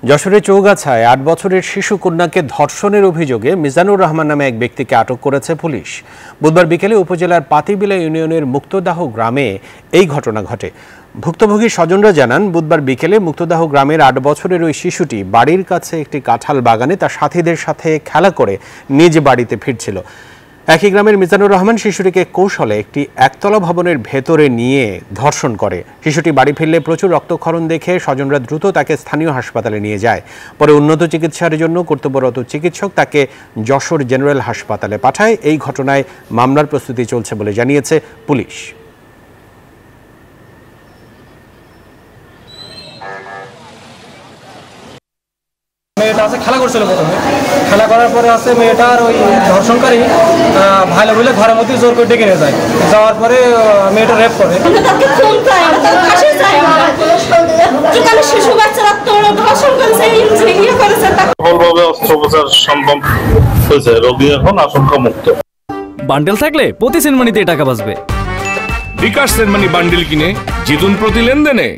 যশোরের চৌগাছায় ৮ বছরের শিশু কন্যাকে ধর্ষণের অভিযোগে মিজানুর রহমান নামে এক ব্যক্তিকে আটক করেছে পুলিশ। বুধবার বিকেলে উপজেলার পাতিবিলা ইউনিয়নের মুক্তদাহ গ্রামে এই ঘটনা ঘটে। ভুক্তভোগী স্বজনরা জানান, বুধবার বিকেলে মুক্তদাহ গ্রামের ৮ বছরের ওই শিশুটি বাড়ির কাছে একটি কাঁঠাল বাগানে তার সাথীদের সাথে খেলা করে নিজ বাড়িতে ফিরছিল। একই গ্রামের মিজানুর রহমান শিশুটিকে কৌশলে একটি একতলা ভবনের ভেতরে নিয়ে ধর্ষণ করে। শিশুটি বাড়ি ফিরলে প্রচুর রক্তক্ষরণ দেখে স্বজনরা দ্রুত তাকে স্থানীয় হাসপাতালে নিয়ে যায়। পরে উন্নত চিকিৎসার জন্য কর্তব্যরত চিকিৎসক তাকে যশোর জেনারেল হাসপাতালে পাঠায়। এই ঘটনায় মামলার প্রস্তুতি চলছে বলে জানিয়েছে পুলিশ। মেয়েটা আছে খেলা করছিল, প্রথমে খেলা করার পরে আছে মেয়েটার ওই ধর্ষণকারী ভালো বলে ঘরের মধ্যে জোর করে ডেকে নিয়ে যায়। যাওয়ার পরে মেয়েটা রেপ করে। অস্ত্রোপচার সম্ভব হয়েছে, রোগী এখন আশঙ্কা মুক্ত। বান্ডেল থাকলে প্রতি সেনমানিতে টাকা বাঁচবে। বিকাশ সেনমানি বান্ডেল কিনে জিতুন প্রতি লেনদেনে।